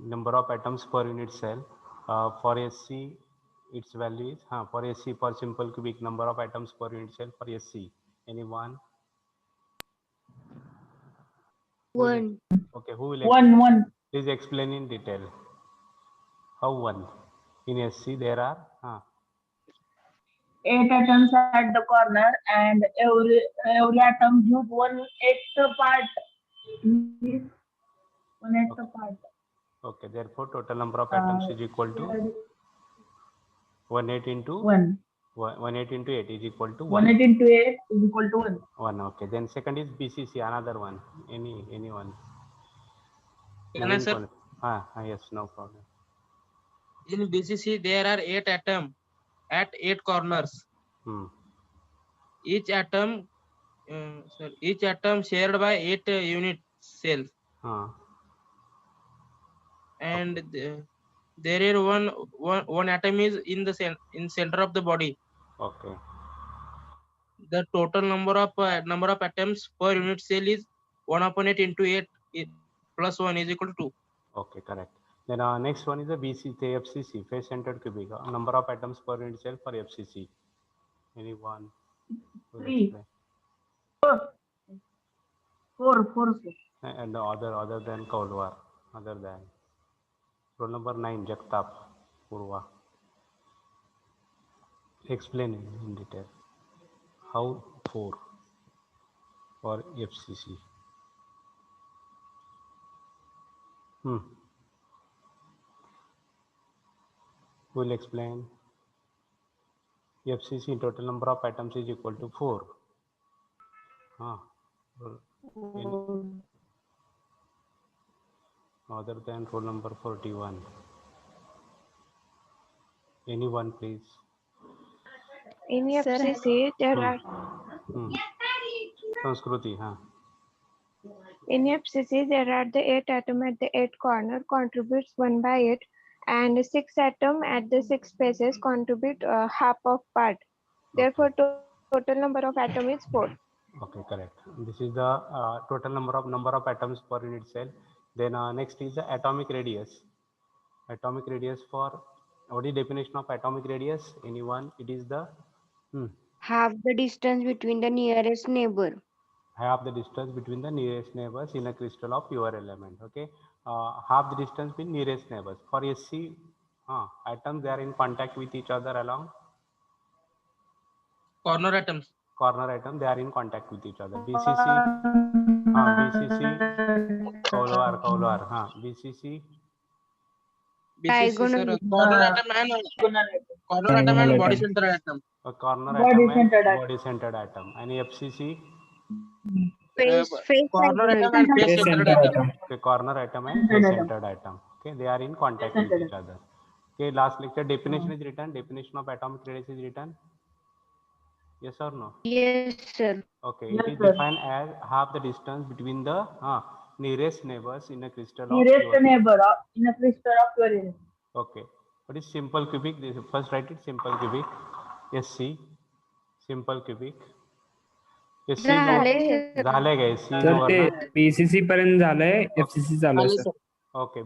number of atoms per unit cell. For SC, its value is for SC, per simple cubic, number of atoms per unit cell for SC. Anyone? One. Okay, who will One. please explain in detail? How one? In SC there are 8 atoms at the corner, and every atom gives 1/8 part. Means 1/8 part. okay. Therefore, total number of atoms is equal to 1/8 into 1. 1/8 into 8 is equal to 1. 1/8 into 8 is equal to 1. 1. Okay. Then second is BCC, another one. Anyone? Can I, sir? Yes, no problem. In BCC, there are 8 atoms at 8 corners. Each atom shared by 8 unit cells. And there is one atom is in the center of the body. Okay. The total number of atoms per unit cell is 1/8 into 8 plus 1 is equal to 2. Okay, correct. Then next one is the FCC, face centered cubic. Number of atoms per unit cell for FCC. Anyone? 3. 4. And other than Kaulwar, other than roll number 9, Jagtap Purva. Explain in detail. How 4 for FCC? Who will explain? FCC total number of atoms is equal to 4. Other than roll number 41. Anyone, please? In FCC, there are Sanskruti, in FCC there are the 8 atom at the 8 corner contributes 1/8, and 6 atom at the 6 faces contribute half of part. Therefore, total number of atom is 4. Okay, correct. This is the total number of atoms per unit cell. Then next is the atomic radius. Atomic radius for what is definition of atomic radius? Anyone? It is the Half the distance between the nearest neighbor. half the distance between the nearest neighbors in a crystal of your element. Okay, half the distance between nearest neighbors. For SC atoms, they are in contact with each other along corner atoms. They are in contact with each other. BCC, Kaulwar, BCC. BCC, sir, corner atom and body center atom. A corner atom and body centered atom. And FCC? Corner atom and face centered atom. Okay, corner atom and face centered atom. Okay, they are in contact with each other. Okay, last lecture definition is written. Definition of atomic radius is written. Yes or no? Yes, sir. Okay, it is defined as half the distance between the nearest neighbors in a crystal of neighbor in a crystal of your element. Okay, what is simple cubic? First write it simple cubic. SC, simple cubic. SC झाले काय SC तर ते BCC पर्यंत झालंय, FCC चालू आहे sir. Okay,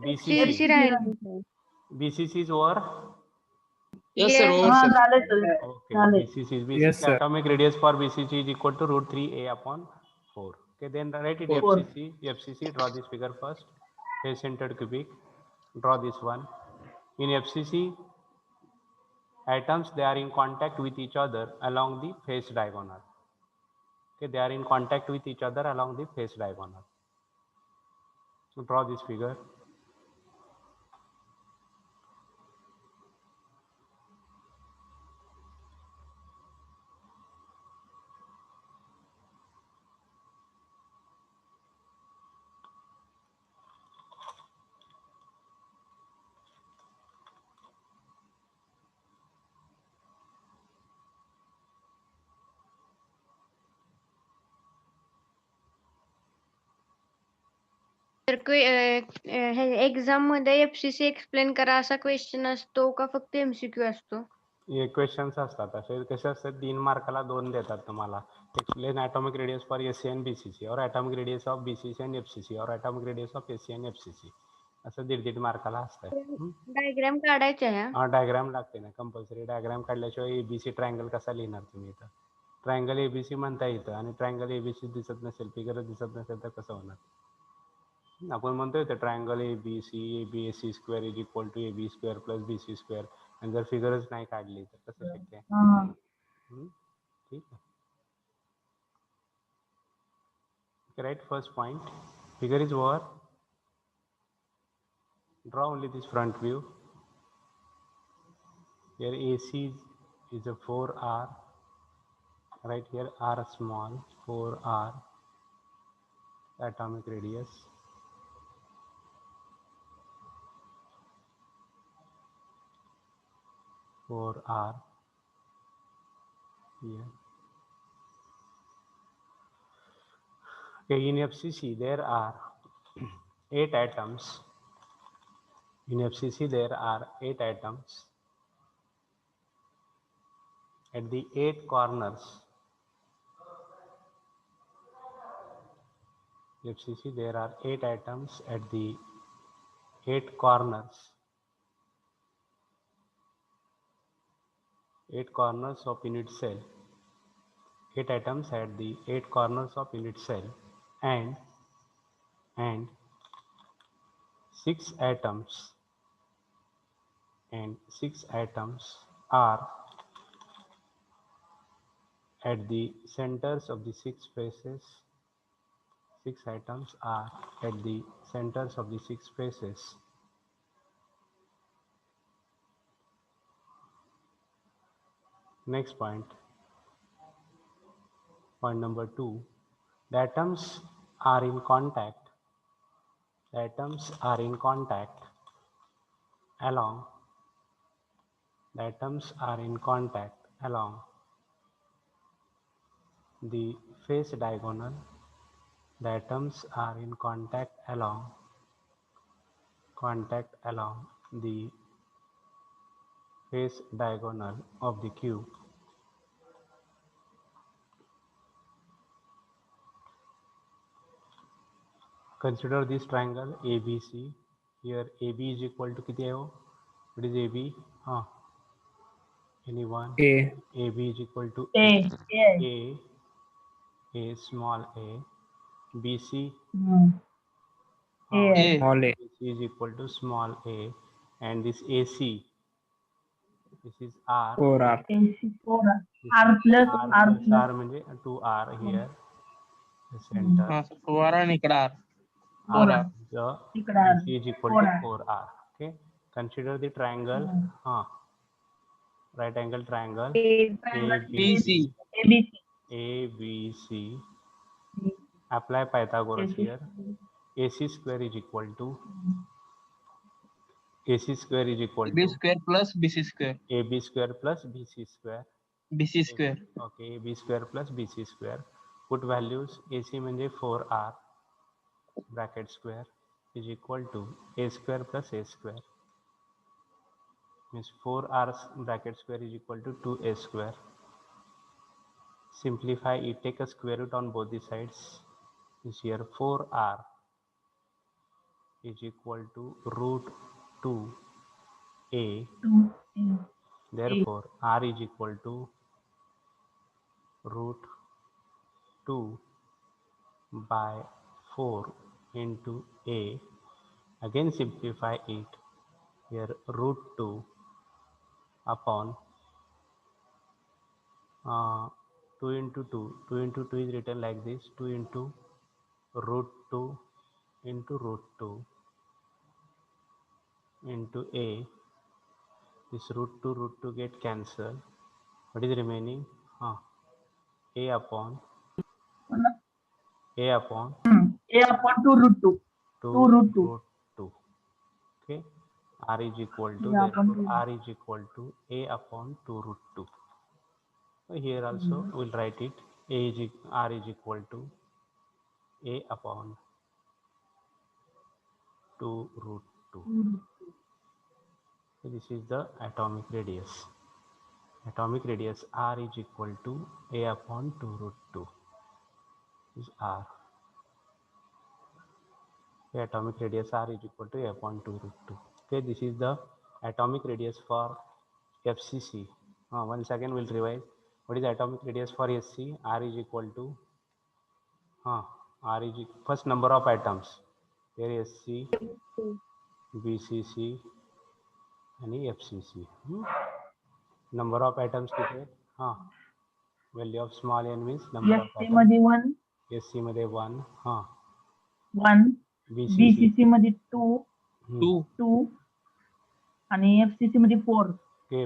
BCC is over. Yes, sir. Over, sir. Okay, BCC atomic radius for BCC is equal to √3a upon 4. Okay, then write it FCC. Draw this figure first. Face centered cubic. Draw this one. In FCC, atoms, they are in contact with each other along the face diagonal. Okay, they are in contact with each other along the face diagonal. So draw this figure. Exam मध्ये FCC explain करा असा question असतो का फक्त MCQ असतो? हे questions असतात असे कसे असतात 3 मार्काला 2 देतात तुम्हाला explain atomic radius for SC and BCC or atomic radius of BCC and FCC or atomic radius of SC and FCC असं 1.5 मार्काला असतंय. डायग्राम काढायचे आहे. हा डायग्राम लागते ना कंपल्सरी. डायग्राम काढल्याशिवाय एबीसी ट्रायंगल कसा लिहिणार तुम्ही इथं? ट्रायंगल एबीसी म्हणता येतं आणि ट्रायंगल एबीसी दिसत नसेल, फिगरच दिसत नसेल तर कसं होणार? आपण म्हणतोय ते triangle ABC square is equal to AB square plus BC square, आणि जर फिगरच नाही काढली तर कसं शक्य आहे? ठीक आहे. Right, first point, figure is over. Draw only this front view. Here AC is a 4R. Right here R small, 4R atomic radius. R here. Okay, in FCC there are 8 atoms. In FCC there are 8 atoms. At the 8 corners, FCC there are 8 atoms at the 8 corners. 8 corners of unit cell. 8 atoms at the 8 corners of unit cell, and 6 atoms are at the centers of the 6 faces. 6 atoms are at the centers of the 6 faces. Next point, point number 2, the atoms are in contact. The atoms are in contact along. The atoms are in contact along the face diagonal. The atoms are in contact along the face diagonal of the cube. Consider this triangle ABC. Here AB is equal to किती आहे हो? What is AB? Anyone? A. AB is equal to A small a. BC Small a. BC is equal to small a, and this AC, this is R. 4R. R plus R म्हणजे 2R here. The center. हा 4R आणि इकडे R. R. The BC is equal to 4R. Okay. Consider the triangle. Right angle triangle BC. ABC. Apply Pythagoras here. AC square is equal to AB square plus BC square. AB square plus BC square. BC square. Okay, AB square plus BC square. Put values. AC म्हणजे 4R bracket square is equal to A square plus A square. Means 4R bracket square is equal to 2A square. Simplify it, take a square root on both the sides. Is here 4R is equal to root 2A. Therefore R is equal to root 2 by 4 into A. Again simplify it. Here root 2 upon 2 into 2. 2 into 2 is written like this. 2 into root 2 into root 2 into A. This root 2 get cancelled. What is remaining? A upon A upon 2 root 2. 2 root 2. root 2. Okay. R is equal to, therefore R is equal to A upon 2 root 2. So here also we'll write it. R is equal to A upon 2 root 2. So this is the atomic radius. Atomic radius R is equal to A upon 2 root 2. This is R. Okay, atomic radius r is equal to a upon 2 root 2. Okay, this is the atomic radius for FCC. Once again we'll revise. What is atomic radius for SC? R is equal to R is first number of atoms. Here SC, BCC and FCC. Number of atoms किती आहेत? Value of small n means number of SC atoms. मध्ये 1 SC मध्ये 1. 1 BCC BCC मध्ये 2 2 आणि FCC मध्ये 4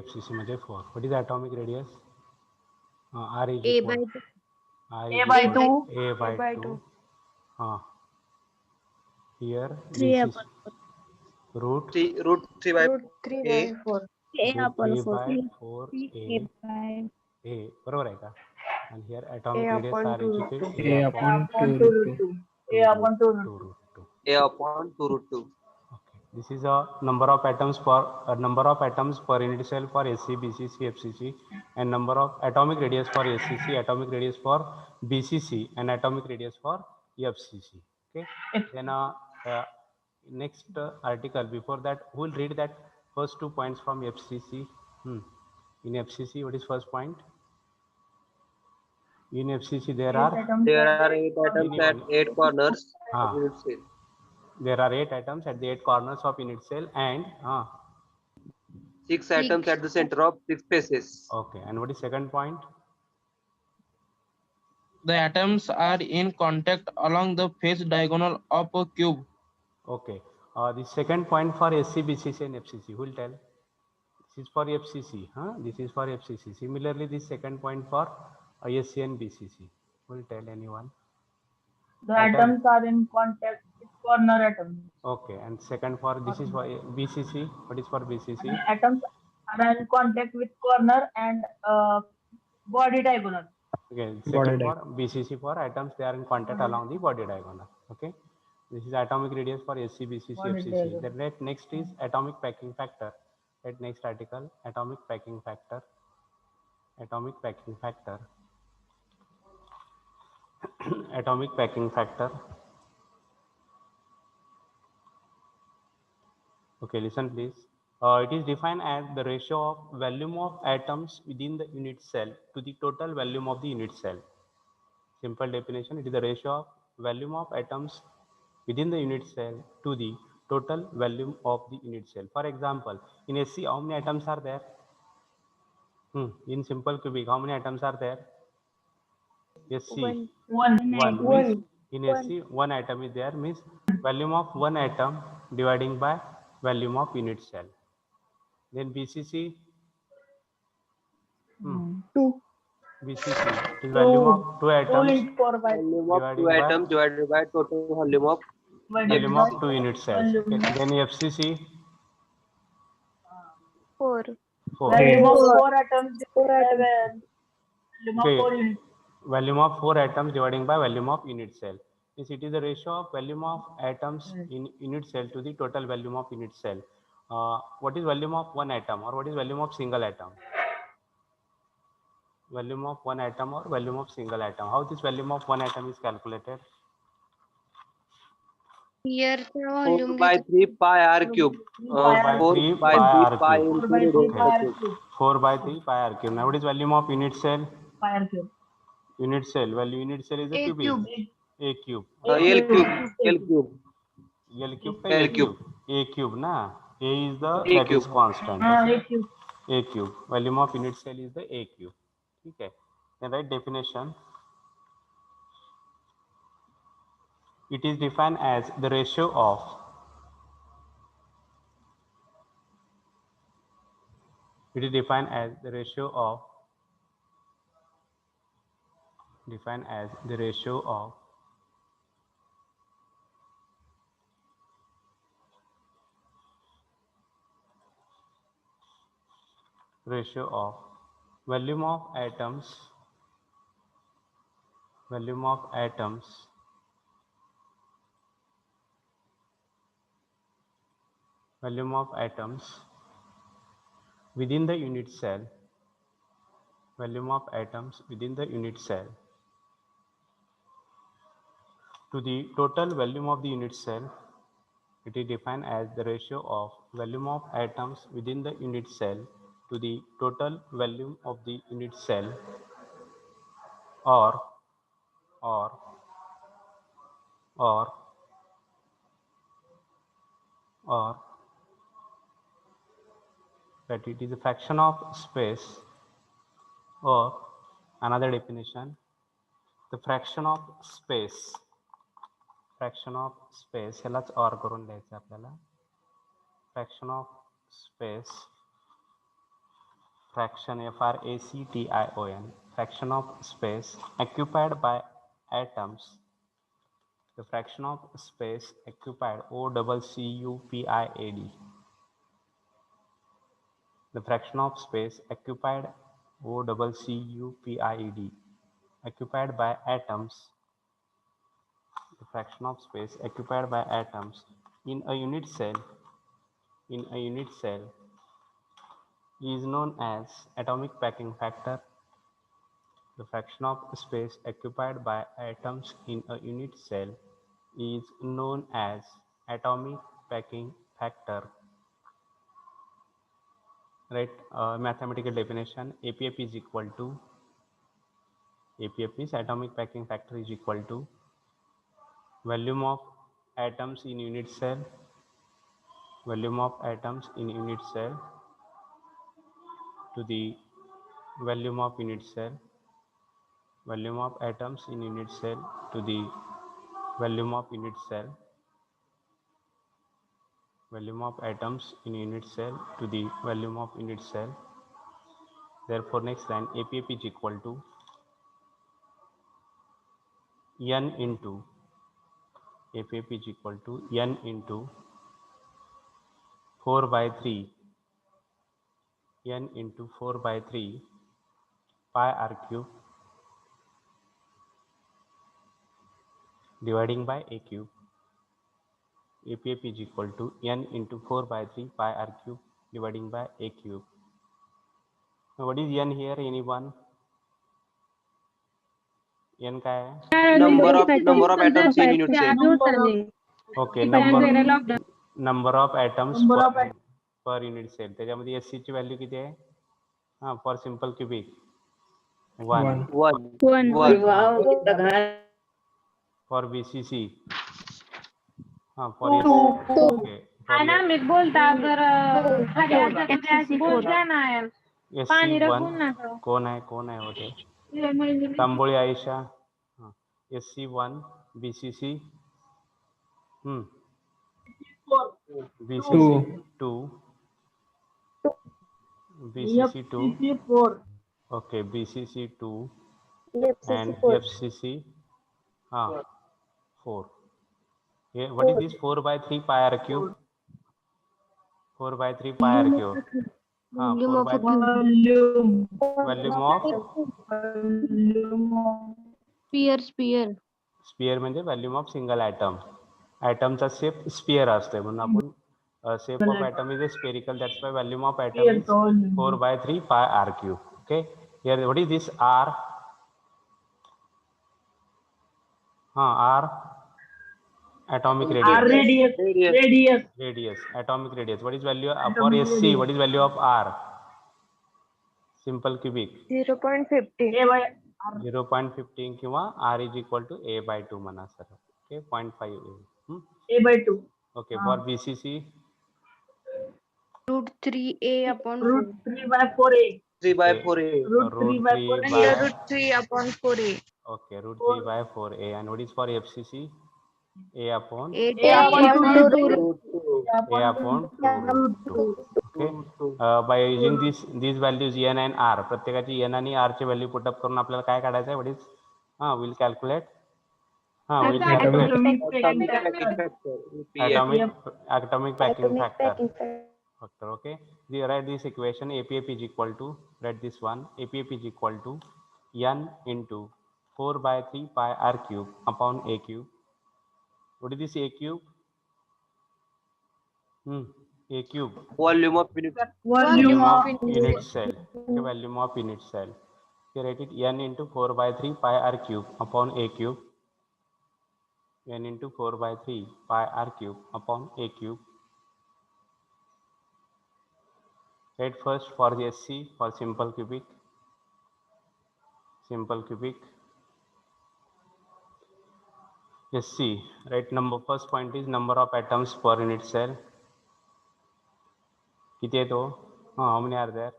FCC मध्ये 4. What is atomic radius? R is A equal by R A is by equal 2 A by by 2. 2. Here 3 BCC upon root root 3 by root 3 A. by 4. root 3 by 4 A बरोबर आहे का? And here atomic A radius upon R 2 is root equal 2. to A A upon upon 2 2 root root 2. 2 A upon 2 root 2 root 2. A upon 2 root 2. Okay. This is a number of atoms per unit cell for SC, BCC, FCC, and number of atomic radius for SCC, atomic radius for BCC, and atomic radius for FCC. Okay. Then next article. Before that, who will read that first 2 points from FCC? In FCC, what is first point? In FCC, there are There are 8 atoms at 8 corners of unit cell. There are 8 atoms at the 8 corners of unit cell and 6 atoms at the center of 6 spaces. okay. And what is second point? The atoms are in contact along the face diagonal of a cube. Okay. The second point for SC, BCC, and FCC. Who will tell? This is for FCC. This is for FCC. Similarly, this second point for SC and BCC. Who will tell anyone? The atoms are in contact with corner atoms. Okay. And second for this is for BCC. What is for BCC? Atoms are in contact with corner and body diagonal. Okay. Body Second for BCC for atoms they are in contact along the body diagonal. Okay. This is atomic radius for SC, BCC, Body FCC. diagonal. Then next is atomic packing factor. At next article, atomic packing factor. Atomic packing factor. Atomic packing factor. Okay, listen please. It is defined as the ratio of volume of atoms within the unit cell to the total volume of the unit cell. Simple definition, it is the ratio of volume of atoms within the unit cell to the total volume of the unit cell. For example, in SC, how many atoms are there? In simple cubic, how many atoms are there? SC, 1. 1 means in SC, 1 atom is there, means volume of 1 atom dividing by volume of unit cell. Then BCC, 2 BCC is volume of 2 atoms into 4 by Volume of 2 dividing by atoms divided by total volume of volume of 2 unit cells. Okay. Then FCC, 4. 4. volume of 4 atoms volume of Okay. 4 units. Volume of 4 atoms dividing by volume of unit cell. Means it is the ratio of volume of atoms in unit cell to the total volume of unit cell. What is volume of one atom or what is volume of single atom? Volume of one atom or volume of single atom. How this volume of one atom is calculated? Here 4 by 3 pi r cube. 4 by 3 pi r pi cube. into 4 by 3 root pi r r cube. cube. 4 by 3 pi r cube. Now what is volume of unit cell? Pi r cube. Unit cell. Value unit cell is a A cubic. cube. A cube. L cube. L cube. L cube का L A cube. cube. A cube na. A is the A that is cube. constant. A cube. A cube. Volume of unit cell is the A cube. Okay. Then write definition. It is defined as the ratio of it is defined as the ratio of ratio of volume of atoms within the unit cell to the total volume of the unit cell It is defined as the ratio of volume of atoms within the unit cell to the total volume of the unit cell, or or or or that it is a fraction of space, or another definition, the fraction of space ह्यालाच or करून लिहायचं आपल्याला. fraction of space, fraction FRACTION, fraction of space occupied by atoms, the fraction of space occupied OCCUPIAD, the fraction of space occupied OCCUPIED occupied by atoms, the fraction of space occupied by atoms in a unit cell is known as atomic packing factor. The fraction of space occupied by atoms in a unit cell is known as atomic packing factor. Right? Mathematical definition: APF is equal to, APF is atomic packing factor, is equal to volume of atoms in unit cell, volume of atoms in unit cell to the volume of unit cell, volume of atoms in unit cell to the volume of unit cell, volume of atoms in unit cell to the volume of unit cell. Therefore, next line, APF is equal to N into, APF is equal to N into 4 by 3, N into 4 by 3 pi r cube dividing by a cube. APF is equal to N into 4 by 3 pi r cube dividing by a cube. Now, what is N here? Anyone? N काय आहे? Number of atoms in unit cell. Okay, number of atoms per unit cell. त्याच्यामध्ये SC ची value किती आहे? हां, for simple cubic 1. 1. For BCC हां, for okay, dynamic बोलता अगर बोल क्या ना है SC1 कोण आहे होते? तांबोळी आयशा. हां, SC1 BCC BCC2 BCC4 okay, BCC2 and FCC 4. What is this 4 by 3 pi r cube? 4 by 3 pi r cube. 4 by 3 volume of sphere म्हणजे व्हॉल्यूम ऑफ सिंगल ॲटम. ॲटमचा शेप स्पियर असते म्हणून आपण shape of atom is a spherical, that's why volume of atom is 4 by 3 pi r cube. Okay, here what is this r? R atomic radius. Radius, atomic radius. What is value for SC? What is value of r? Simple cubic 0.15. 0.15 किंवा r is equal to a by 2 म्हणा sir. Okay, 0.5 a by 2. Okay, for BCC Root 3a upon 4. Root 3 by 4a. 3 by 4a. Root 3 by Root 3 upon 4a. okay, root 3 by 4a. And what is for FCC? A upon 8 A upon 2. A upon 2. Okay, by using these values n and r, प्रत्येकाची n आणि r ची value put up करून आपल्याला काय काढायचं आहे? What is we'll calculate atomic packing factor. Okay, we write this equation. APF is equal to, write this one, APF is equal to n into 4 by 3 pi r cube upon a cube. What is this a cube? A cube, Volume of unit. volume of unit cell. Okay, volume of unit cell. Okay, write it n into 4 by 3 pi r cube upon a cube. n into 4 by 3 pi r cube upon a cube. Right, first for the SC, for simple cubic, SC, right, number, first point is number of atoms per unit cell. किती आहे तो? How many are there?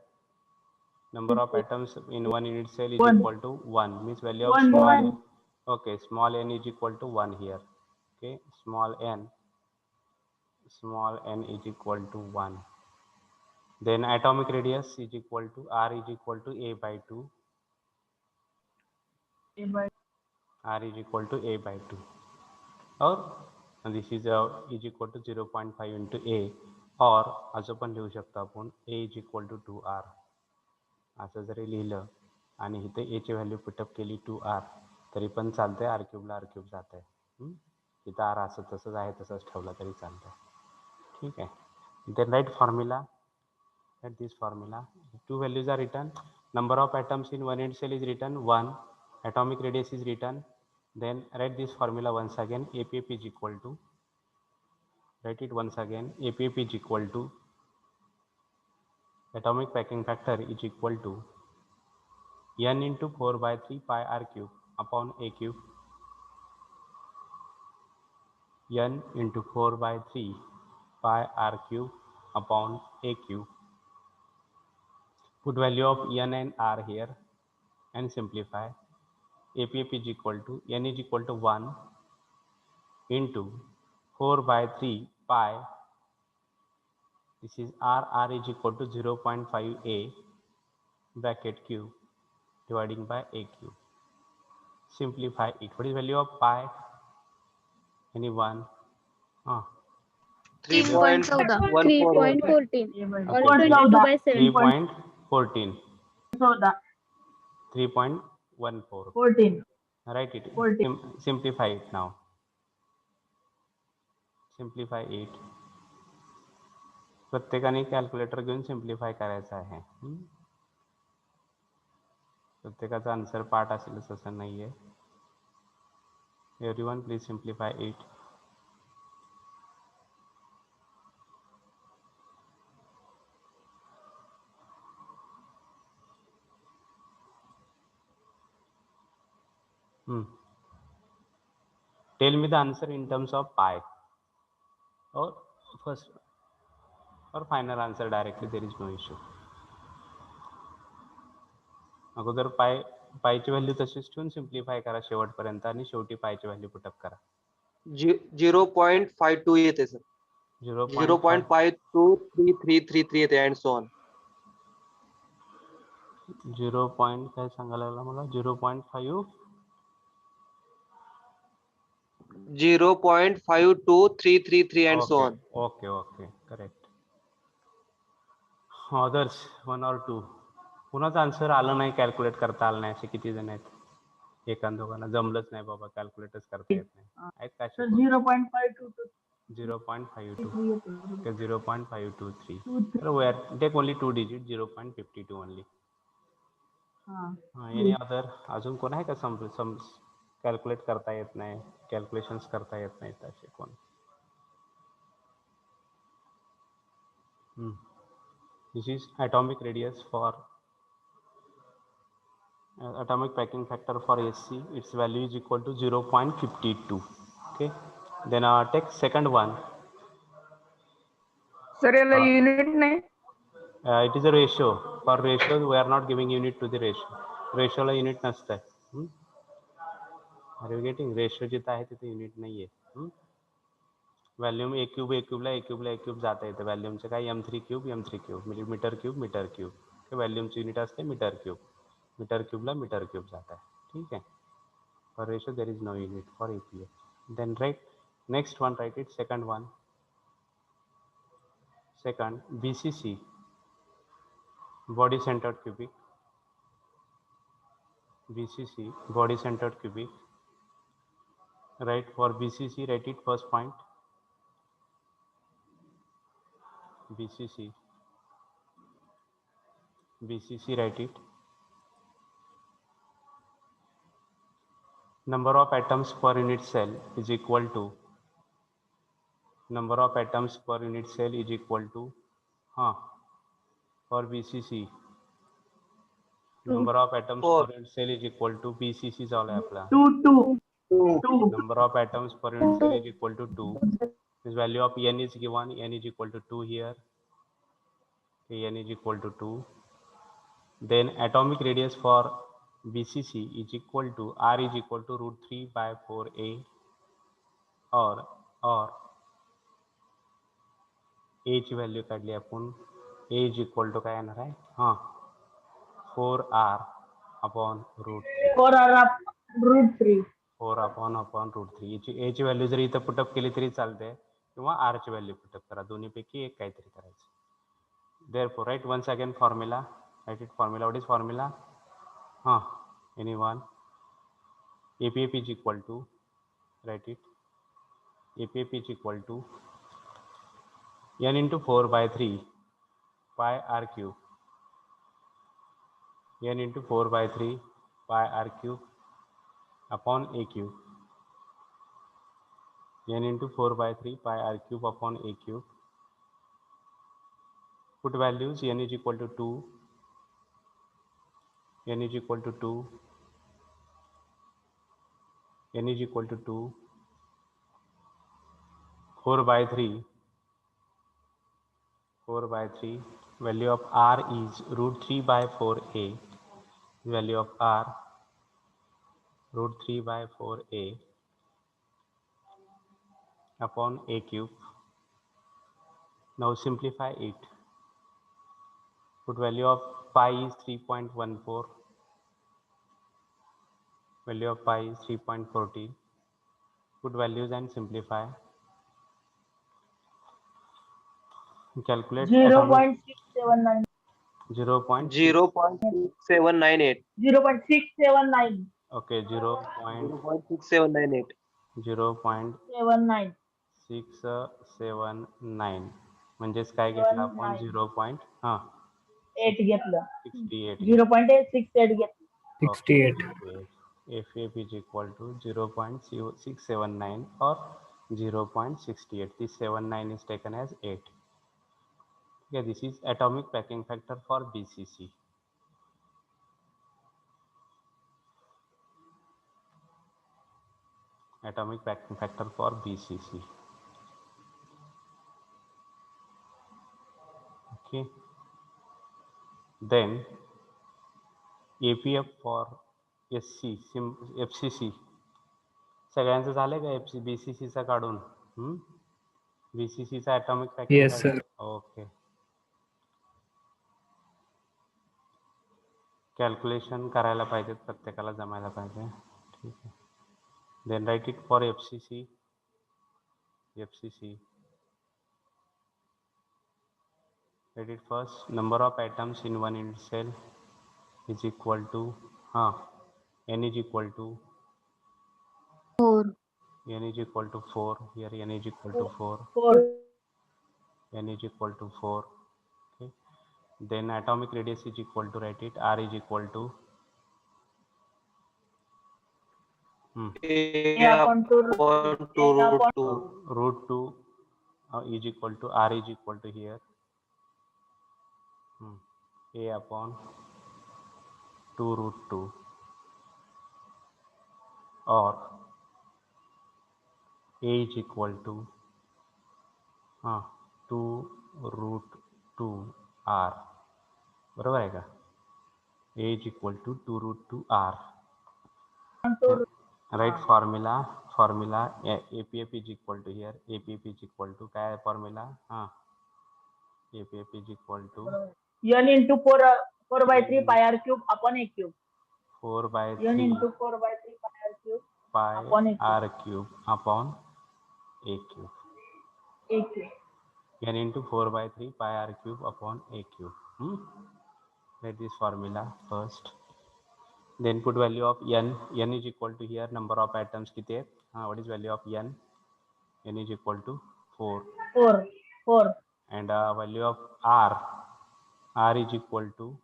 Number of atoms in one unit cell is equal to 1, means value of small n. Okay, small n is equal to 1 here. Okay, small n is equal to 1. Then atomic radius is equal to r is equal to a by 2. R is equal to a by 2. Or this is equal to 0.5 into a, or असं पण लिहू शकतो आपण a is equal to 2r. असं जरी लिहिलं आणि इथे a ची व्हॅल्यू पुटअप केली 2r तरी पण चालतंय. r क्यूबला r क्यूब जात आहे. इथं r असं तसंच आहे तसंच ठेवलं तरी चालतंय. ठीक आहे. Then write formula. Write this formula. Two values are written. Number of atoms in one unit cell is written 1. Atomic radius is written. Then write this formula once again. APF is equal to, write it once again. APF is equal to, atomic packing factor is equal to n into 4 by 3 pi r cube upon a cube. N into 4 by 3 pi r cube upon a cube. Put value of n and r here and simplify. APF is equal to, n is equal to 1 into 4 by 3 pi, this is r is equal to 0.5 a bracket cube dividing by a cube. Simplify it. What is value of pi? Anyone? 3.14. 3.14 or 22/7. 3.14. Write it. Simplify it now. Simplify it. प्रत्येकाने calculator घेऊन simplify करायचं आहे. प्रत्येकाचा answer part असेलच असं नाही आहे. Everyone please simplify it. Tell me the answer in terms of pi, or first or final answer directly, there is no issue. अगोदर पायची व्हॅल्यू तशीच ठेवून सिम्प्लिफाय करा शेवटपर्यंत आणि शेवटी पायची व्हॅल्यू पुटअप करा. 0.52 येते सर. 0.523333 येते अँड सो ऑन. 0. काय सांगायला लागला मला? 0.5 0.52333 and so on. Okay, correct. Others 1 or 2. कुणाचं आन्सर आलं नाही, कॅल्क्युलेट करता आलं नाही, असे किती जण आहेत? एकान दोघांना जमलंच नाही बाबा, कॅल्क्युलेटच करता येत नाही. आहेत का? 0.522. 0.52 okay, 0.523. So we are take only 2 digits, 0.52 only. Any other? अजून कोण आहे का सम कॅल्क्युलेट करता येत नाही, कॅल्क्युलेशन्स करता येत नाहीत असे कोण? This is atomic radius for atomic packing factor for SC. Its value is equal to 0.52. Okay. Then take second one. Sir, unit नाही. It is a ratio. For ratio, we are not giving unit to the ratio. Ratio La unit नसतं. Are you getting? Ratio जिथं आहे तिथे unit नाहीये. Volume a cube जाता येतं. व्हॅल्यूमचं काय m3 cube म्हणजे मीटर क्यूब. व्हॅल्यूमचं युनिट असते मीटर क्यूबला मीटर क्यूब जात आहे. ठीक आहे. For ratio there is no unit for APF. Then write next one, write it second one. Second, BCC, body centered cubic. BCC, body centered cubic. Right, for BCC, write it first point. BCC, write it. number of atoms per unit cell is equal to number of atoms per unit cell is equal to for BCC number of atoms Four. per unit cell is equal to BCC is all apply. 2. Number of atoms per unit cell is equal to 2. This value of n is given, n is equal to 2 here. Okay, n is equal to 2. Then atomic radius for BCC is equal to r is equal to root 3 by 4a or a ची value काढली आपण a is equal to काय येणार आहे 4r upon root 3. 4r root 3. 4 upon root 3. a ची value जरी इथं put up केली तरी चालते किंवा r ची व्हॅल्यू पुटअप करा, दोन्हीपैकी एक काहीतरी करायचं. Therefore write once again formula. Write it formula. What is formula? Anyone? APF is equal to, write it. APF is equal to n into 4 by 3 pi r cube. n into 4 by 3 pi r cube upon a cube. n into 4 by 3 pi r cube upon a cube. Put values. N is equal to 2. N is equal to 2. N is equal to 2. 4 by 3. 4 by 3. Value of r is root 3 by 4a. Value of r root 3 by 4a upon a cube. Now simplify it. Put value of pi is 3.14. Value of pi is 3.40. Put values and simplify. Calculate 0.679. 0.6798. 0.679. Okay, 0.6798. 0.679 79. म्हणजेच काय घेतलं आपण 8 घेतलं. 0.68. 0.868 घेतलं. 68. FF is equal to 0.679 or 0.68. This 79 is taken as 8. Okay, this is atomic packing factor for BCC. Atomic packing factor for BCC. Okay. Then APF for FCC. सगळ्यांचं झालं का BCC चा काढून BCC चा atomic packing Yes, factor. sir. Okay. Calculation करायला पाहिजे, प्रत्येकाला जमायला पाहिजे. ठीक आहे. Then write it for FCC. Write it first. Number of atoms in one unit cell is equal to n is equal to 4. n is equal to 4. Here n is equal to 4. 4. N is equal to 4. Okay. Then atomic radius is equal to, write it, r is equal to A upon 2 root 2. root 2 is equal to, r is equal to here a upon 2 root 2 or a is equal to 2 root 2 r. बरोबर आहे का? a is equal to 2 root 2 r. Right formula APF is equal to here. APF is equal to काय formula? APF is equal to n into 4 by 3 pi r cube upon a cube. 4 by n 3 into 4 by 3 pi r cube pi upon a cube. r cube upon a cube. A cube. n into 4 by 3 pi r cube upon a cube. Write this formula first. Then put value of n. N is equal to here number of atoms किती आहेत? What is value of n? N is equal to 4. 4. And value of r. R is equal to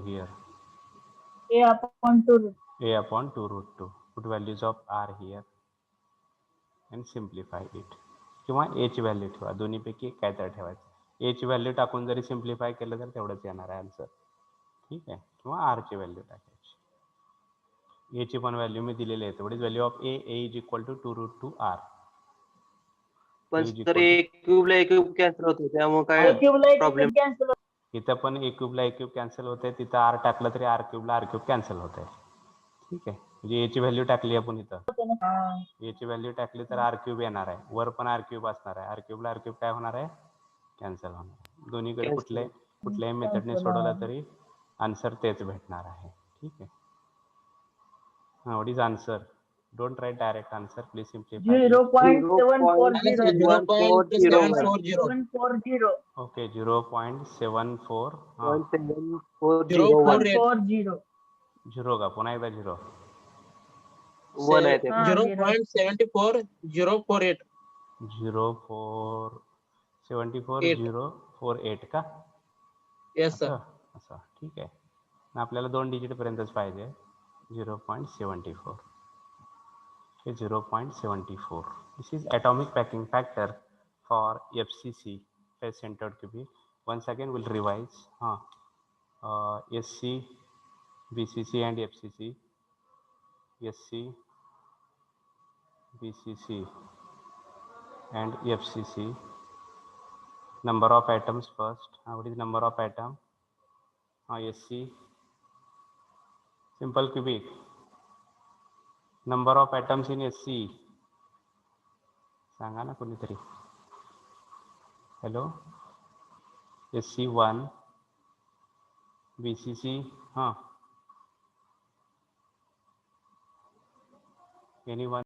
here A upon 2 root. A upon 2 root 2. Put values of R here and simplify it. किंवा A ची value ठेवा, दोन्हीपैकी काय तर ठेवायचं. A ची value टाकून जरी simplify केलं तर तेवढंच येणार आहे आन्सर. ठीक आहे, किंवा R ची व्हॅल्यू टाकायची. A ची पण व्हॅल्यू मी दिलेली आहे. तेवढीच value of A is equal to 2 root 2 R. पण सर ए क्यूबला ए क्यूब कॅन्सल होतो, त्यामुळे काय प्रॉब्लेम? इथं पण ए क्यूबला ए क्यूब कॅन्सल होते, तिथं आर टाकलं तरी आर क्यूबला आर क्यूब कॅन्सल होत आहे. ठीक आहे, म्हणजे ए ची व्हॅल्यू टाकली आपण इथं, ए ची व्हॅल्यू टाकली तर आर क्यूब येणार आहे, वर पण आर क्यूब असणार आहे. आर क्यूबला आर क्यूब काय होणार आहे, कॅन्सल होणार आहे. दोन्हीकडे कुठल्याही मेथडने सोडवलं तरी आन्सर तेच भेटणार आहे. ठीक आहे. What is answer? Don't write direct answer. Please simplify it. 0.740. Okay, 0.74. 0.740. 0 का पुन्हा एकदा 0. 1 आहे ते. 0.74048. 0.74048 का? Yes sir. असं ठीक आहे. आपल्याला 2 डिजिट पर्यंतच पाहिजे. 0.74. 0.74. This is atomic packing factor for FCC, face centered cubic. Once again we'll revise. SC, BCC and FCC. SC, BCC and FCC. Number of atoms first. What is number of atom? SC, simple cubic. Number of atoms in SC. सांगा ना कोणीतरी. Hello. SC1, BCC, anyone?